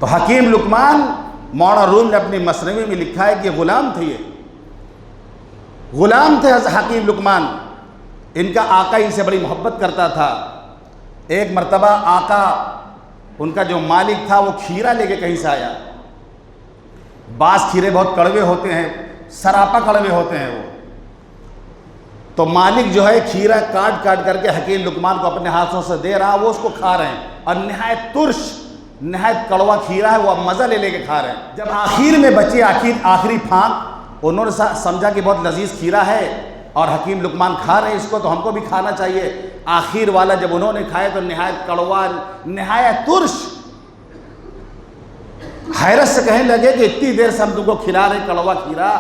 تو حکیم لقمان، مولانا روم نے اپنی مثنوی میں لکھا ہے کہ غلام تھے، یہ غلام تھے حکیم لقمان، ان کا آقا ان سے بڑی محبت کرتا تھا۔ ایک مرتبہ آقا ان کا جو مالک تھا وہ کھیرا لے کے کہیں سے آیا، بعض کھیرے بہت کڑوے ہوتے ہیں، سراپا کڑوے ہوتے ہیں وہ، تو مالک جو ہے کھیرا کاٹ کاٹ کر کے حکیم لقمان کو اپنے ہاتھوں سے دے رہا، وہ اس کو کھا رہے ہیں، اور نہایت ترش نہایت کڑوا کھیرا ہے، وہ مزہ لے لے کے کھا رہے ہیں۔ جب آخر میں بچے آخری پھانک، انہوں نے سمجھا کہ بہت لذیذ کھیرا ہے اور حکیم لقمان کھا رہے ہیں اس کو، تو ہم کو بھی کھانا چاہیے۔ آخر والا جب انہوں نے کھائے تو نہایت کڑوا نہایت ترش، حیرت سے کہنے لگے کہ اتنی دیر سے ہم تم کو کھلا رہے کڑوا کھیرا،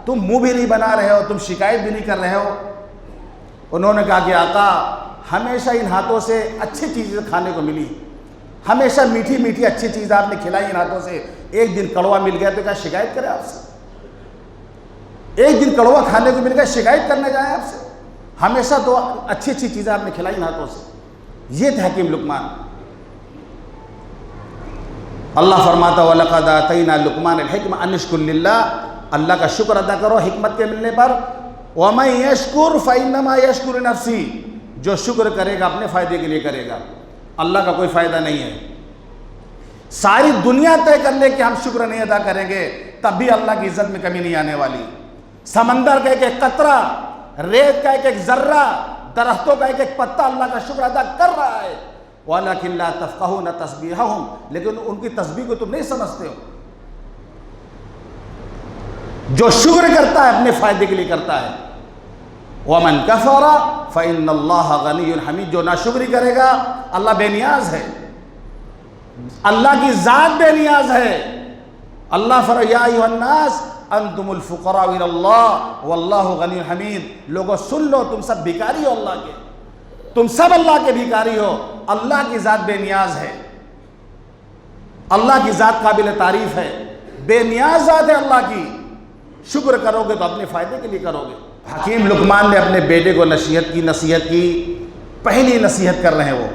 تم منہ بھی نہیں بنا رہے ہو، تم شکایت بھی نہیں کر رہے ہو۔ انہوں نے کہا کہ آقا ہمیشہ ان ہاتھوں سے اچھی چیزیں کھانے کو ملی، ہمیشہ میٹھی میٹھی اچھی چیز آپ نے کھلائی ان ہاتھوں سے، ایک دن کڑوا مل گیا تو کیا شکایت کرے آپ سے؟ ایک دن کڑوا کھانے کو مل گیا شکایت کرنے جائیں آپ سے؟ ہمیشہ تو اچھی اچھی چیزیں آپ نے کھلائی ان ہاتھوں سے۔ یہ تھے حکیم لقمان۔ اللہ فرماتا وَلَقَدْ آتَيْنَا لُقْمَانَ الْحِكْمَةَ أَنِ اشْكُرْ لِلَّهِ، اللہ کا شکر ادا کرو حکمت کے ملنے پر۔ وَمَن يَشْكُرْ فَإِنَّمَا يَشْكُرُ لِنَفْسِهِ، جو شکر کرے گا اپنے فائدے کے لیے کرے گا، اللہ کا کوئی فائدہ نہیں ہے۔ ساری دنیا طے کر لے کہ ہم شکر نہیں ادا کریں گے تب بھی اللہ کی عزت میں کمی نہیں آنے والی۔ سمندر کا ایک ایک قطرہ، ریت کا ایک ایک ذرہ، درختوں کا ایک ایک پتا اللہ کا شکر ادا کر رہا ہے۔ وَلَكِنْ لَا تَفْقَهُونَ تَسْبِيحَهُمْ، لیکن ان کی تسبیح کو تم نہیں سمجھتے ہو۔ جو شکر کرتا ہے اپنے فائدے کے لیے کرتا ہے۔ وَمَنْ كَفَرَ فَإِنَّ اللَّهَ غَنِيٌّ حَمِيدٌ، جو ناشکری کرے گا اللہ بے نیاز ہے، اللہ کی ذات بے نیاز ہے۔ اللہ فرمایا یا ایھا الناس انتم الفقراء الی اللہ واللہ غنی حمید، لوگوں سن لو تم سب بھکاری ہو اللہ کے، تم سب اللہ کے بھکاری ہو، اللہ کی ذات بے نیاز ہے، اللہ کی ذات قابل تعریف ہے، بے نیاز ذات ہے اللہ کی۔ شکر کرو گے تو اپنے فائدے کے لیے کرو گے۔ حکیم لقمان نے اپنے بیٹے کو نصیحت کی، پہلی نصیحت کر رہے ہیں وہ،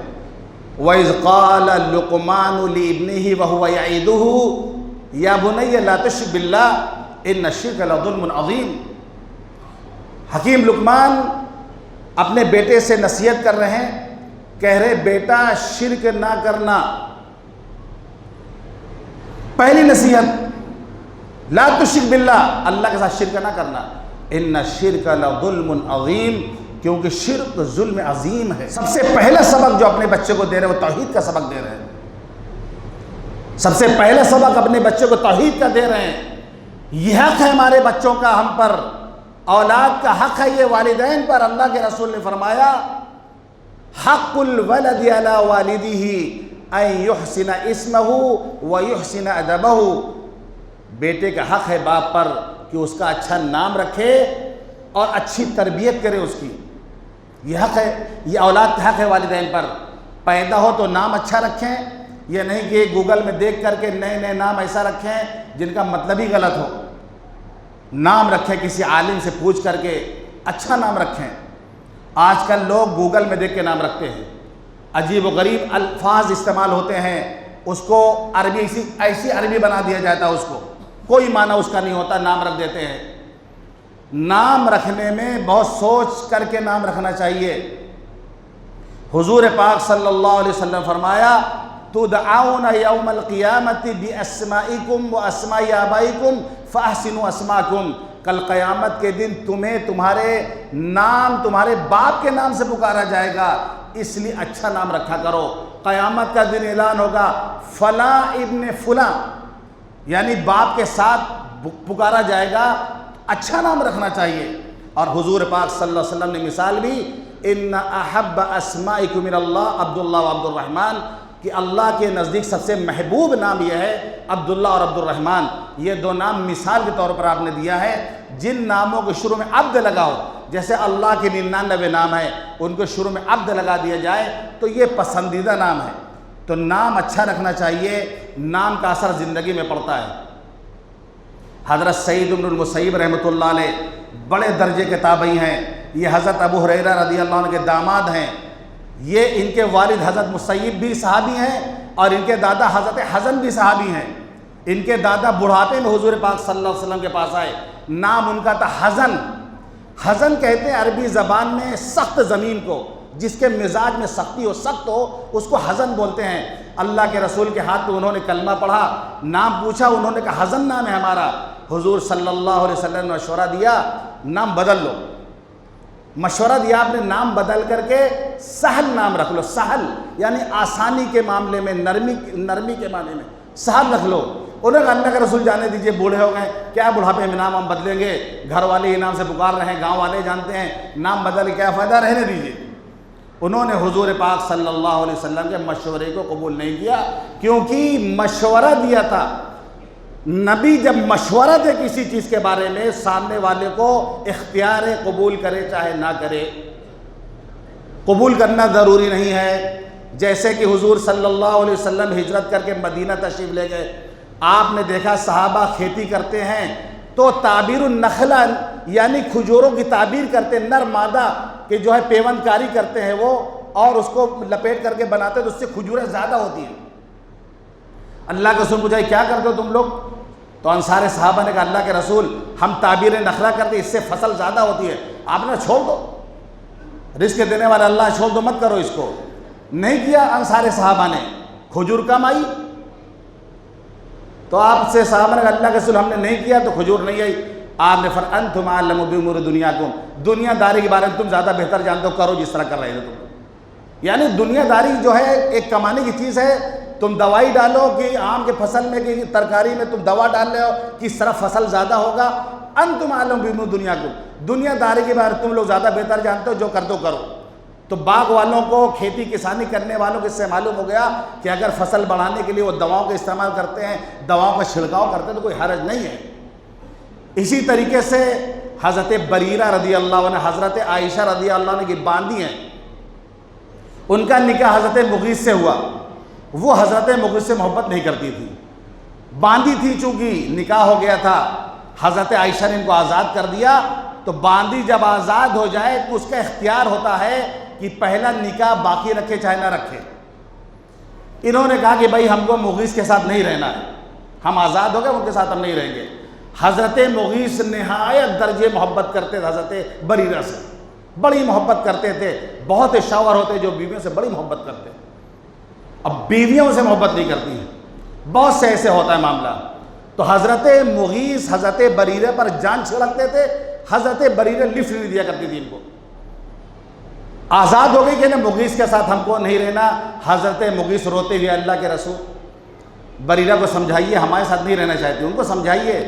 وَإِذْ قَالَ لُقْمَانُ لِابْنِهِ وَهُوَ يَعِظُهُ يَا بُنَيَّ لَا تُشْرِكْ بِاللَّهِ إِنَّ الشِّرْكَ لَظُلْمٌ عَظِيمٌ۔ حکیم لقمان اپنے بیٹے سے نصیحت کر رہے ہیں، کہہ رہے بیٹا شرک نہ کرنا۔ پہلی نصیحت لا تشرک باللہ، اللہ کے ساتھ شرک نہ کرنا۔ ان الشرک لظلم عظیم، کیونکہ شرک ظلم عظیم ہے۔ سب سے پہلا سبق جو اپنے بچے کو دے رہے ہیں وہ توحید کا سبق دے رہے ہیں۔ سب سے پہلا سبق اپنے بچے کو توحید کا دے رہے ہیں۔ یہ حق ہے ہمارے بچوں کا ہم پر، اولاد کا حق ہے یہ والدین پر۔ اللہ کے رسول نے فرمایا حق الولد علی والدہ ان یحسن اسمہ ویحسن ادبہ، بیٹے کا حق ہے باپ پر کہ اس کا اچھا نام رکھے اور اچھی تربیت کرے اس کی۔ یہ حق ہے، یہ اولاد کا حق ہے والدین پر۔ پیدا ہو تو نام اچھا رکھیں، یہ نہیں کہ گوگل میں دیکھ کر کے نئے نئے نام ایسا رکھیں جن کا مطلب ہی غلط ہو۔ نام رکھیں کسی عالم سے پوچھ کر کے، اچھا نام رکھیں۔ آج کل لوگ گوگل میں دیکھ کے نام رکھتے ہیں، عجیب و غریب الفاظ استعمال ہوتے ہیں، اس کو عربی ایسی عربی بنا دیا جاتا ہے، اس کو کوئی معنی اس کا نہیں ہوتا، نام رکھ دیتے ہیں۔ نام رکھنے میں بہت سوچ کر کے نام رکھنا چاہیے۔ حضور پاک صلی اللہ علیہ وسلم فرمایا تدعون یوم القیامت باسمائکم واسماء آبائکم فاحسنوا اسماءکم، کل قیامت کے دن تمہیں تمہارے نام تمہارے باپ کے نام سے پکارا جائے گا، اس لیے اچھا نام رکھا کرو۔ قیامت کا دن اعلان ہوگا فلاں ابن فلاں، یعنی باپ کے ساتھ پکارا جائے گا، اچھا نام رکھنا چاہیے۔ اور حضور پاک صلی اللہ علیہ وسلم نے مثال بھی ان احب اسمائکم من اللہ عبداللہ و عبد الرحمن، کہ اللہ کے نزدیک سب سے محبوب نام یہ ہے عبداللہ اور عبد الرحمن۔ یہ دو نام مثال کے طور پر آپ نے دیا ہے۔ جن ناموں کے شروع میں عبد لگاؤ، جیسے اللہ کے 99 نام ہیں، ان کو شروع میں عبد لگا دیا جائے تو یہ پسندیدہ نام ہے۔ تو نام اچھا رکھنا چاہیے، نام کا اثر زندگی میں پڑتا ہے۔ حضرت سعید بن المسیب رحمۃ اللہ علیہ بڑے درجے کے تابعی ہیں، یہ حضرت ابو ہریرہ رضی اللہ عنہ کے داماد ہیں۔ یہ ان کے والد حضرت مسیب بھی صحابی ہیں، اور ان کے دادا حضرت حزن بھی صحابی ہیں. ان کے دادا بڑھاپے میں حضور پاک صلی اللہ علیہ وسلم کے پاس آئے. نام ان کا تھا حزن. حزن کہتے ہیں عربی زبان میں سخت زمین کو، جس کے مزاج میں سختی ہو، سخت ہو، اس کو حزن بولتے ہیں. اللہ کے رسول کے ہاتھ میں انہوں نے کلمہ پڑھا، نام پوچھا، انہوں نے کہا حزن نام ہے ہمارا. حضور صلی اللہ علیہ وسلم نے مشورہ دیا نام بدل لو. مشورہ دیا آپ نے نام بدل کر کے سہل نام رکھ لو. سہل یعنی آسانی کے معاملے میں، نرمی کے معنی میں سہل رکھ لو. انہوں نے کہا اللہ کے رسول جانے دیجئے، بوڑھے ہو گئے، کیا بڑھاپے میں نام ہم بدلیں گے؟ گھر والے ہی نام سے پکار رہے ہیں، گاؤں والے جانتے ہیں، نام بدل کیا فائدہ، رہنے دیجئے. انہوں نے حضور پاک صلی اللہ علیہ وسلم کے مشورے کو قبول نہیں کیا، کیونکہ مشورہ دیا تھا. نبی جب مشورہ دے کسی چیز کے بارے میں، سامنے والے کو اختیار قبول کرے چاہے نہ کرے. قبول کرنا ضروری نہیں ہے. جیسے کہ حضور صلی اللہ علیہ وسلم ہجرت کر کے مدینہ تشریف لے گئے، آپ نے دیکھا صحابہ کھیتی کرتے ہیں تو تعبیر النخل یعنی کھجوروں کی تعبیر کرتے ہیں، نر مادہ کہ جو ہے پیوند کاری کرتے ہیں وہ، اور اس کو لپیٹ کر کے بناتے ہیں تو اس سے کھجوریں زیادہ ہوتی ہیں. اللہ کے رسول پوچھا کیا کرتے ہو تم لوگ؟ تو انصار صحابہ نے کہا اللہ کے رسول ہم تعبیر نخلا کرتے ہیں، اس سے فصل زیادہ ہوتی ہے. آپ نے چھوڑ دو، رزق دینے والا اللہ، چھوڑ دو، مت کرو اس کو. نہیں کیا انصار صحابہ نے، کھجور کم آئی. تو آپ سے صحابہ نے کہا اللہ کے رسول ہم نے نہیں کیا تو کھجور نہیں آئی. آپ نے فرمایا انتم اعلم بامور دنیاکم، دنیا داری کے بارے میں تم زیادہ بہتر جانتے ہو، کرو جس طرح کر رہے ہو تم. یعنی دنیا داری جو ہے ایک کمانے کی چیز ہے. تم دوائی ڈالو کہ آم کے فصل میں، کہ ترکاری میں تم دوا ڈال رہے ہو، کس طرح فصل زیادہ ہوگا. انتم اعلم بامور دنیاکم، دنیا داری کے بارے میں تم لوگ زیادہ بہتر جانتے ہو، جو کر دو کرو. تو باغ والوں کو، کھیتی کسانی کرنے والوں کو اس سے معلوم ہو گیا کہ اگر فصل بڑھانے کے لیے وہ دواؤں کا استعمال کرتے ہیں، دواؤں کا چھڑکاؤ کرتے ہیں تو کوئی حرج نہیں ہے. اسی طریقے سے حضرت بریرہ رضی اللہ عنہ، حضرت عائشہ رضی اللہ عنہ کی باندھی ہیں، ان کا نکاح حضرت مغیث سے ہوا. وہ حضرت مغیث سے محبت نہیں کرتی تھی، باندھی تھی، چونکہ نکاح ہو گیا تھا، حضرت عائشہ نے ان کو آزاد کر دیا. تو باندھی جب آزاد ہو جائے تو اس کا اختیار ہوتا ہے کہ پہلا نکاح باقی رکھے چاہے نہ رکھے. انہوں نے کہا کہ بھائی ہم کو مغیث کے ساتھ نہیں رہنا ہے، ہم آزاد ہو گئے، ان کے ساتھ ہم نہیں رہیں گے. حضرت مغیث نہایت درجے محبت کرتے تھے حضرت بریرہ سے، بڑی محبت کرتے تھے. بہت شوہر ہوتے جو بیویوں سے بڑی محبت کرتے، اب بیویوں سے محبت نہیں کرتی ہیں، بہت سے ایسے ہوتا ہے معاملہ. تو حضرت مغیث حضرت بریرہ پر جان چھڑکتے تھے. حضرت بریرہ لفٹ نہیں دیا کرتی تھی ان کو. آزاد ہو گئی کہ نا مغیث کے ساتھ ہم کو نہیں رہنا. حضرت مغیث روتے ہوئے اللہ کے رسول بریرہ کو سمجھائیے، ہمارے ساتھ نہیں رہنا چاہتی، ان کو سمجھائیے.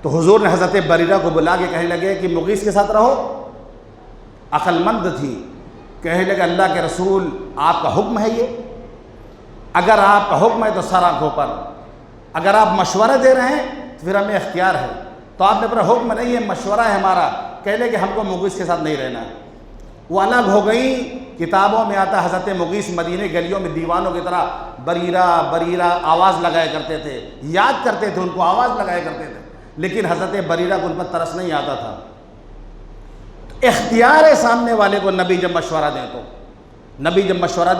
تو حضور نے حضرت بریرہ کو بلا کے کہنے لگے کہ مغیث کے ساتھ رہو. عقل مند تھی، کہنے لگے اللہ کے رسول آپ کا حکم ہے یہ، اگر آپ کا حکم ہے تو سر آنکھوں پر، اگر آپ مشورہ دے رہے ہیں تو پھر ہمیں اختیار ہے. تو آپ نے اپنا حکم نہیں ہے، مشورہ ہے ہمارا. کہنے لگے ہم کو مغیث کے ساتھ نہیں رہنا. وہ الگ ہو گئی. کتابوں میں آتا حضرت مغیث مدینے گلیوں میں دیوانوں کی طرح بریرہ بریرہ آواز لگایا کرتے تھے، یاد کرتے تھے ان کو، آواز لگایا کرتے تھے. لیکن حضرت بریرہ کو ان پر ترس نہیں آتا تھا. اختیار ہے سامنے والے کو، نبی جب مشورہ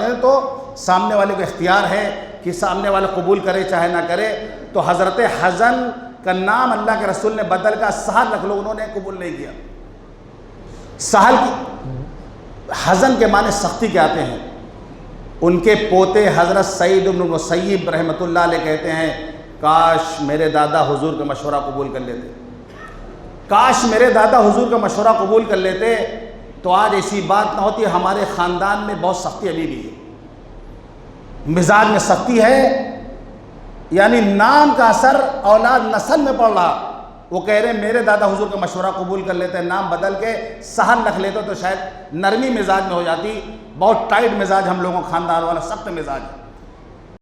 دیں تو سامنے والے کو اختیار ہے کہ سامنے والا قبول کرے چاہے نہ کرے. تو حضرت حزن کا نام اللہ کے رسول نے بدل کا سہل رکھ لو، انہوں نے قبول نہیں کیا. سہل حزن کے معنی سختی کے آتے ہیں. ان کے پوتے حضرت سعید بن مسیب رحمۃ اللہ علیہ کہتے ہیں کاش میرے دادا حضور کا مشورہ قبول کر لیتے، کاش میرے دادا حضور کا مشورہ قبول کر لیتے تو آج ایسی بات نہ ہوتی. ہمارے خاندان میں بہت سختی ابھی بھی ہے، مزاج میں سختی ہے، یعنی نام کا اثر اولاد نسل میں پڑ رہا. وہ کہہ رہے ہیں میرے دادا حضور کا مشورہ قبول کر لیتے، نام بدل کے سہل رکھ لیتے تو شاید نرمی مزاج میں ہو جاتی. بہت ٹائٹ مزاج ہم لوگوں کا خاندان والا، سخت مزاج ہے.